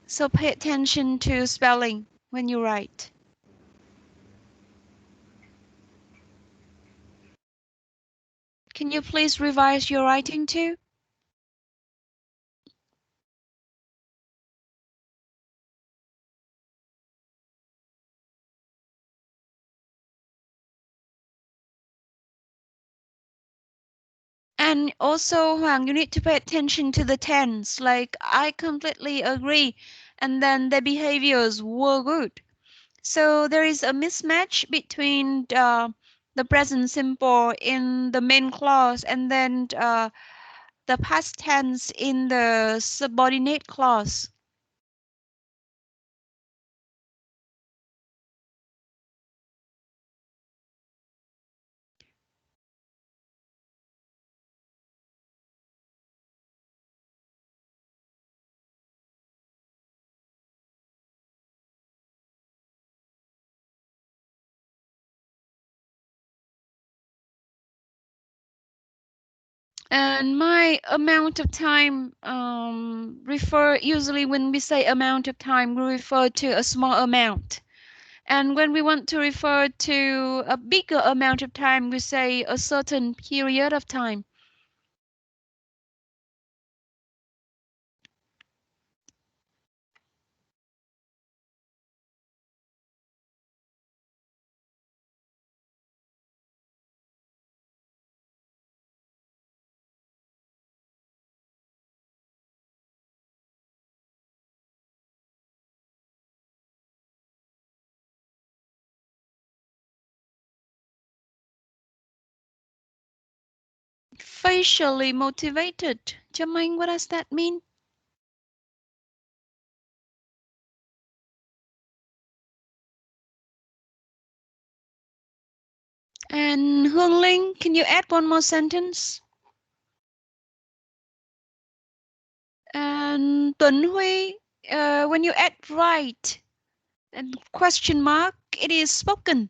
So pay attention to spelling when you write. Can you please revise your writing too? And also, Hoàng, you need to pay attention to the tense, like I completely agree, and then the behaviors were good. So there is a mismatch between the present simple in the main clause and then the past tense in the subordinate clause. And my amount of time refer usually when we say amount of time, we refer to a small amount. And when we want to refer to a bigger amount of time, we say a certain period of time. Facially motivated. Trâm Anh, what does that mean? And Hương Linh, can you add one more sentence? And Tuấn Huy, when you add right and question mark, it is spoken.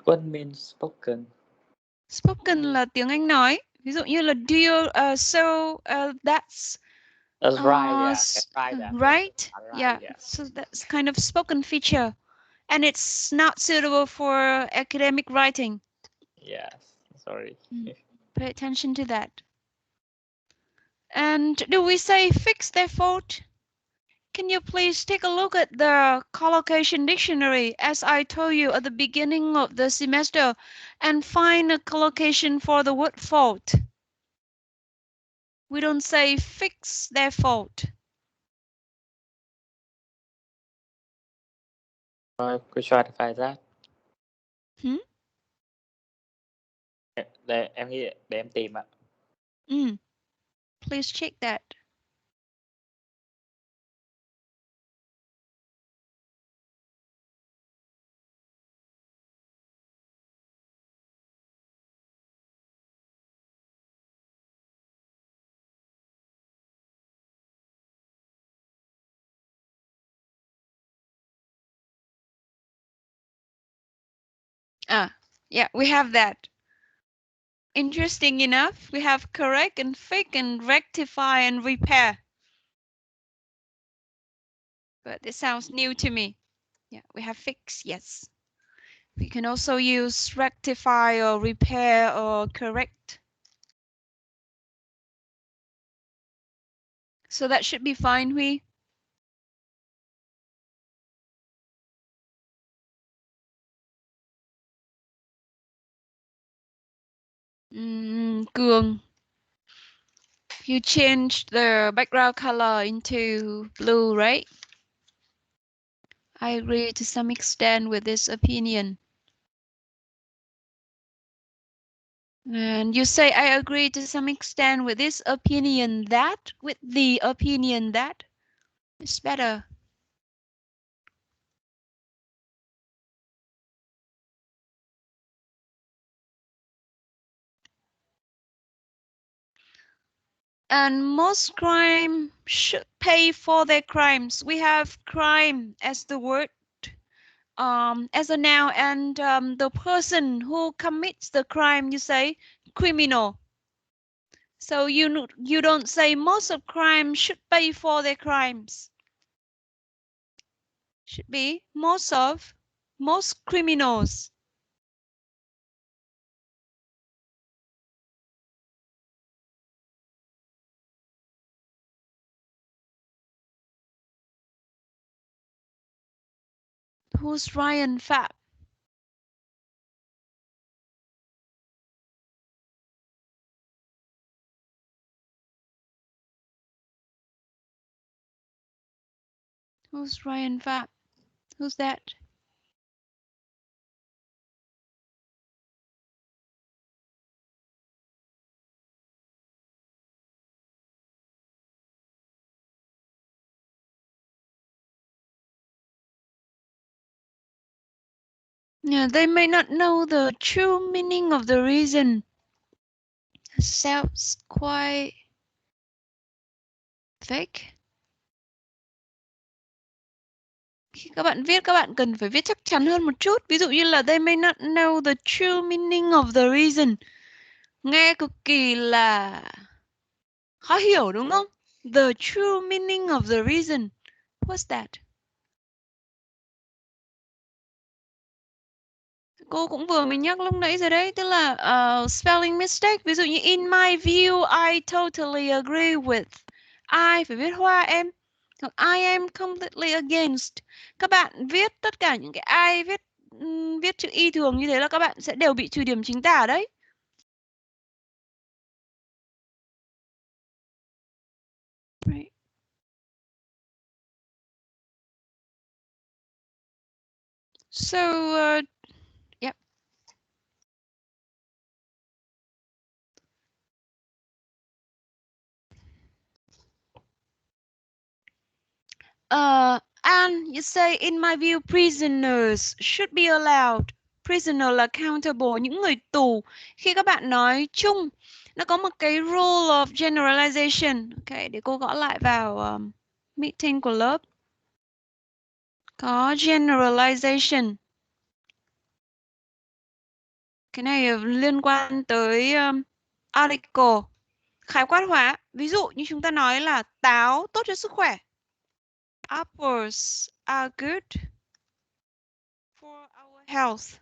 What means spoken? Spoken là tiếng Anh nói. Ví dụ như là do you, that's Right, yeah. right? Right, Yeah, so that's kind of spoken feature. And it's not suitable for academic writing. Yes, sorry. Pay attention to that. And do we say fix their fault? Can you please take a look at the collocation dictionary as I told you at the beginning of the semester and find a collocation for the word fault? We don't say fix their fault. Could try to find that. Để em tìm ạ. Please check that. Yeah, we have that. Interesting enough, we have correct and fix and rectify and repair. But it sounds new to me. Yeah, we have fix, yes. We can also use rectify or repair or correct. So that should be fine, Huy. Cường, you changed the background color into blue, right? I agree to some extent with this opinion. And you say, I agree to some extent with this opinion that, with the opinion that. It's better. And most crime should pay for their crimes. We have crime as the word, as a noun, and the person who commits the crime, you say criminal. So you don't say most of crime should pay for their crimes. Should be most criminals. Who's Ryan Fab? Who's Ryan Fab? Who's that? Yeah, they may not know the true meaning of the reason. Sounds quite fake. Khi các bạn viết, các bạn cần phải viết chắc chắn hơn một chút. Ví dụ như là they may not know the true meaning of the reason. Nghe cực kỳ là khó hiểu đúng không? The true meaning of the reason. What's that? Cô cũng vừa mới nhắc lúc nãy rồi đấy, tức là spelling mistake. Ví dụ như in my view, I totally agree with. I phải viết hoa em. Hoặc I am completely against. Các bạn viết tất cả những cái I viết chữ y thường như thế là các bạn sẽ đều bị trừ điểm chính tả đấy. Right. So, yep. And you say, in my view, prisoners should be allowed. Prisoner là accountable, những người tù. Khi các bạn nói chung, nó có một cái rule of generalization. Okay, để cô gõ lại vào meeting của lớp. Có generalization. Cái này liên quan tới article. Khái quát hóa. Ví dụ như chúng ta nói là táo tốt cho sức khỏe. Apples are good for our health.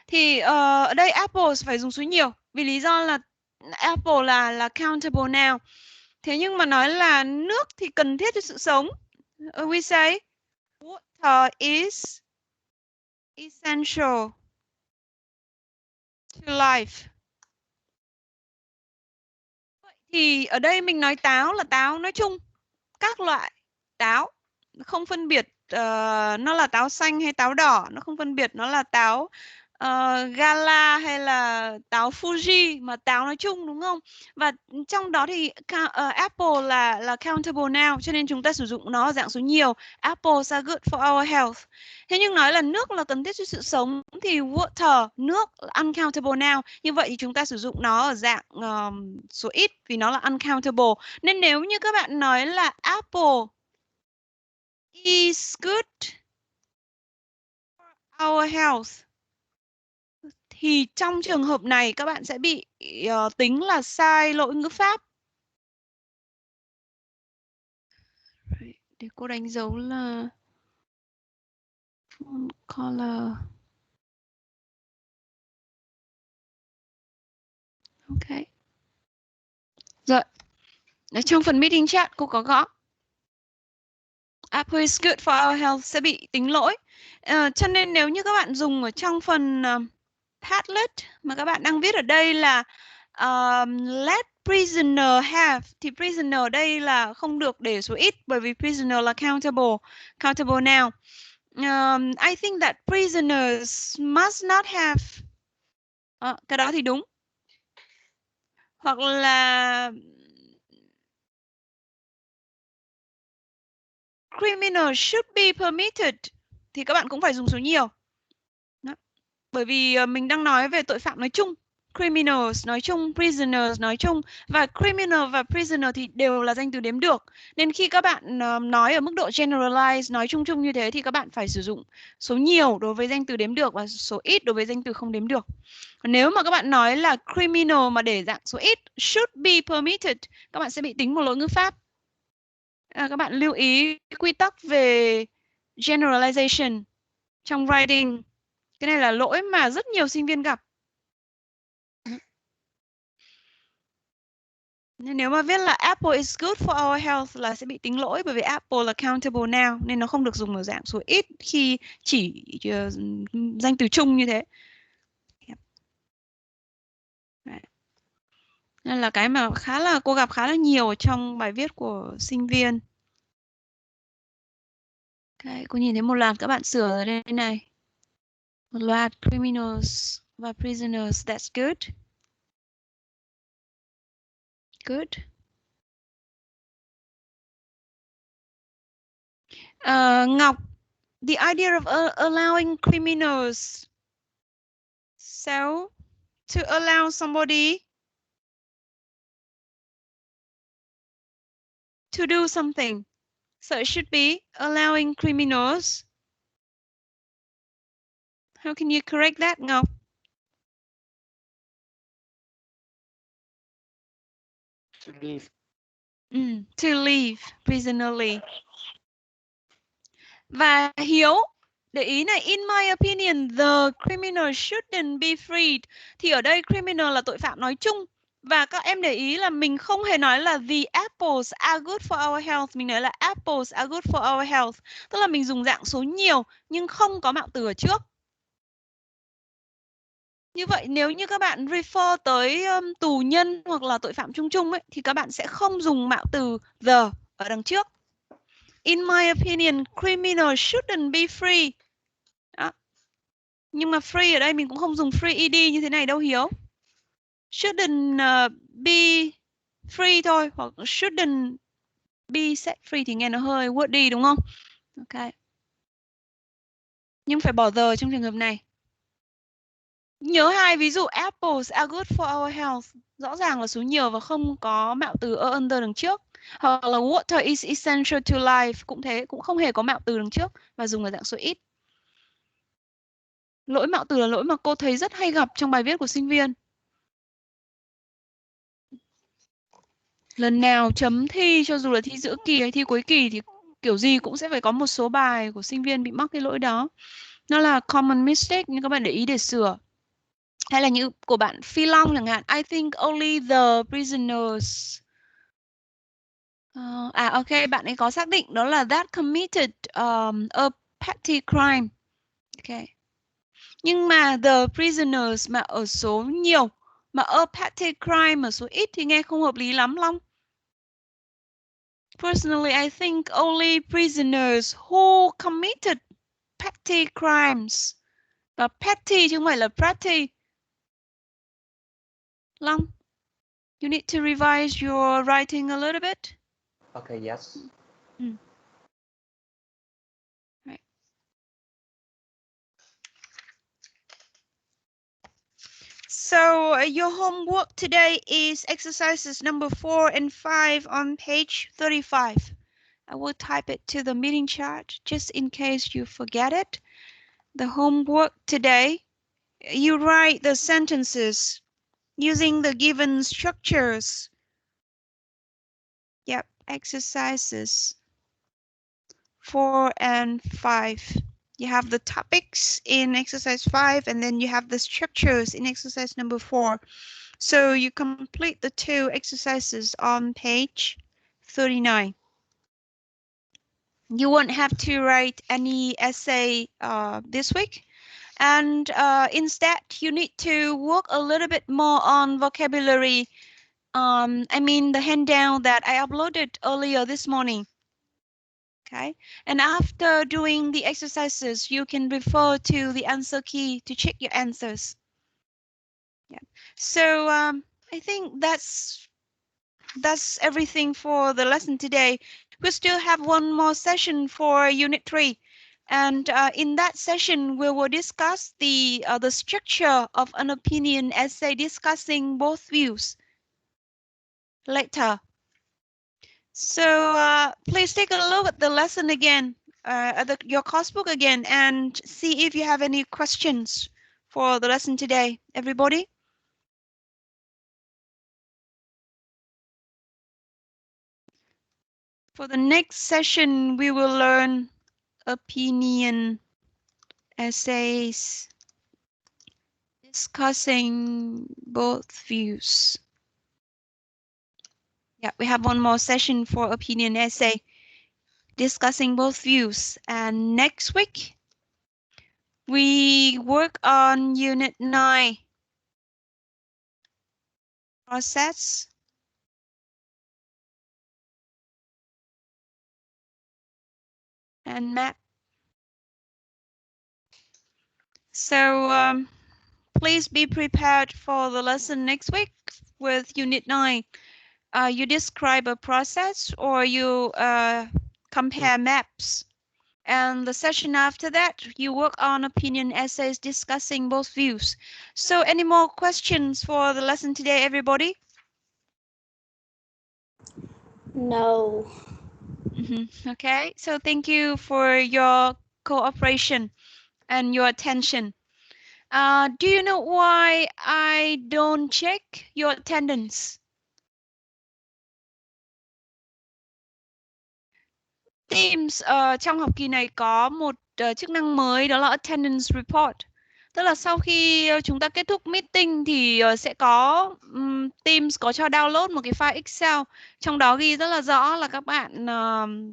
Thì ở đây apples phải dùng số nhiều vì lý do là apple là countable noun. Thế nhưng mà nói là nước thì cần thiết cho sự sống. We say water is essential to life. Thì ở đây mình nói táo là táo nói chung, các loại táo, không phân biệt nó là táo xanh hay táo đỏ, nó không phân biệt nó là táo Gala hay là táo Fuji, mà táo nói chung đúng không? Và trong đó thì apple là countable noun, cho nên chúng ta sử dụng nó ở dạng số nhiều. Apples are good for our health. Thế nhưng nói là nước là cần thiết cho sự sống thì water, nước, uncountable noun. Như vậy thì chúng ta sử dụng nó ở dạng số ít vì nó là uncountable. Nên nếu như các bạn nói là apple is good for our health, thì trong trường hợp này các bạn sẽ bị tính là sai lỗi ngữ pháp. Để cô đánh dấu là Font color. Ok. Rồi. Ở trong phần meeting chat cô có gõ. Apple is good for our health sẽ bị tính lỗi. Cho nên nếu như các bạn dùng ở trong phần Padlet mà các bạn đang viết ở đây là let prisoner have thì prisoner ở đây là không được để số ít bởi vì prisoner là countable now. I think that prisoners must not have. Cái đó thì đúng. Hoặc là criminal should be permitted thì các bạn cũng phải dùng số nhiều. Đó. Bởi vì mình đang nói về tội phạm nói chung. Criminals nói chung, prisoners nói chung. Và criminal và prisoner thì đều là danh từ đếm được. Nên khi các bạn nói ở mức độ generalize, nói chung chung như thế thì các bạn phải sử dụng số nhiều đối với danh từ đếm được và số ít đối với danh từ không đếm được. Nếu mà các bạn nói là criminal mà để dạng số ít, should be permitted, các bạn sẽ bị tính một lỗi ngữ pháp. Các bạn lưu ý quy tắc về generalization trong writing. Cái này là lỗi mà rất nhiều sinh viên gặp. Nên nếu mà viết là Apple is good for our health là sẽ bị tính lỗi bởi vì Apple là countable now nên nó không được dùng ở dạng số ít khi chỉ danh từ chung như thế. Nên là cái mà cô gặp khá là nhiều ở trong bài viết của sinh viên. Okay, cô nhìn thấy một loạt các bạn sửa ở đây này. Một loạt criminals và prisoners, that's good. Good. Ngọc, the idea of allowing criminals. So, to allow somebody to do something. So it should be allowing criminals. How can you correct that, Ngọc? To leave. To leave prisonerly. Và Hiếu, để ý này, in my opinion, the criminal shouldn't be freed. Thì ở đây criminal là tội phạm nói chung. Và các em để ý là mình không hề nói là the apples are good for our health. Mình nói là apples are good for our health. Tức là mình dùng dạng số nhiều nhưng không có mạo từ ở trước. Như vậy nếu như các bạn refer tới tù nhân hoặc là tội phạm chung chung ấy, thì các bạn sẽ không dùng mạo từ the ở đằng trước. In my opinion, criminal shouldn't be free. Đó. Nhưng mà free ở đây mình cũng không dùng free ed như thế này đâu Hiếu. Shouldn't be free thôi. Hoặc shouldn't be set free thì nghe nó hơi wordy đúng không? Ok. Nhưng phải bỏ the trong trường hợp này. Nhớ hai ví dụ apples are good for our health. Rõ ràng là số nhiều và không có mạo từ under đằng trước. Hoặc là water is essential to life. Cũng thế, cũng không hề có mạo từ đằng trước và dùng ở dạng số ít. Lỗi mạo từ là lỗi mà cô thấy rất hay gặp trong bài viết của sinh viên. Lần nào chấm thi, cho dù là thi giữa kỳ hay thi cuối kỳ thì kiểu gì cũng sẽ phải có một số bài của sinh viên bị mắc cái lỗi đó. Nó là common mistake nhưng các bạn để ý để sửa. Hay là như của bạn Phi Long chẳng hạn. I think only the prisoners. Ok, bạn ấy có xác định đó là that committed a petty crime. Ok. Nhưng mà the prisoners mà ở số nhiều, mà a petty crime ở số ít thì nghe không hợp lý lắm Long. Personally, I think only prisoners who committed petty crimes. Và petty chứ không phải là pretty. Long, you need to revise your writing a little bit. Okay, yes. Right. So your homework today is exercises number 4 and 5 on page 35. I will type it to the meeting chat just in case you forget it. The homework today, you write the sentences using the given structures. Yep, exercises 4 and 5. You have the topics in exercise 5, and then you have the structures in exercise number 4. So you complete the 2 exercises on page 39. You won't have to write any essay this week. And instead, you need to work a little bit more on vocabulary. I mean, the handout that I uploaded earlier this morning. Okay, and after doing the exercises, you can refer to the answer key to check your answers. Yeah. So I think that's everything for the lesson today. We still have one more session for Unit 3. And in that session, we will discuss the structure of an opinion essay discussing both views later. So please take a look at the lesson again, at your course book again, and see if you have any questions for the lesson today. Everybody? For the next session, we will learn opinion essays discussing both views. Yeah, we have one more session for opinion essay discussing both views. And next week, we work on Unit 9, process. And map. So please be prepared for the lesson next week with Unit 9. You describe a process or you compare maps. And the session after that, you work on opinion essays discussing both views. So any more questions for the lesson today, everybody? No. Okay, so thank you for your cooperation and your attention. Do you know why I don't check your attendance? Teams trong học kỳ này có một chức năng mới, đó là attendance report. Tức là sau khi chúng ta kết thúc meeting thì sẽ có Teams có cho download một cái file Excel, trong đó ghi rất là rõ là các bạn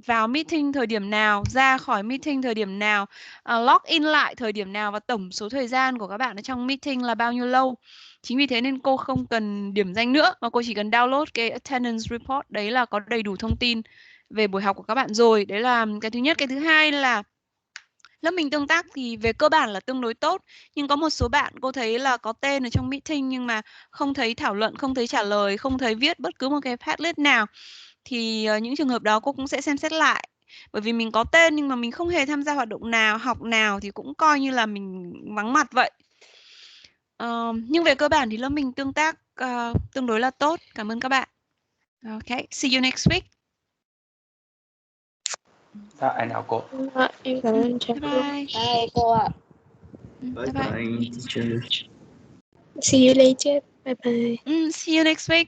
vào meeting thời điểm nào, ra khỏi meeting thời điểm nào, log in lại thời điểm nào và tổng số thời gian của các bạn ở trong meeting là bao nhiêu lâu. Chính vì thế nên cô không cần điểm danh nữa, mà cô chỉ cần download cái attendance report, đấy là có đầy đủ thông tin về buổi học của các bạn rồi. Đấy là cái thứ nhất. Cái thứ hai là lớp mình tương tác thì về cơ bản là tương đối tốt, nhưng có một số bạn cô thấy là có tên ở trong meeting nhưng mà không thấy thảo luận, không thấy trả lời, không thấy viết bất cứ một cái padlet nào. Thì những trường hợp đó cô cũng sẽ xem xét lại. Bởi vì mình có tên nhưng mà mình không hề tham gia hoạt động nào, học nào thì cũng coi như là mình vắng mặt vậy. Nhưng về cơ bản thì lớp mình tương tác tương đối là tốt. Cảm ơn các bạn. Okay, see you next week. Dạ, anh nào cô. Em cảm ơn Bye bye. Bye cô ạ. Bye bye. teacher. See you later. Bye bye. See you next week.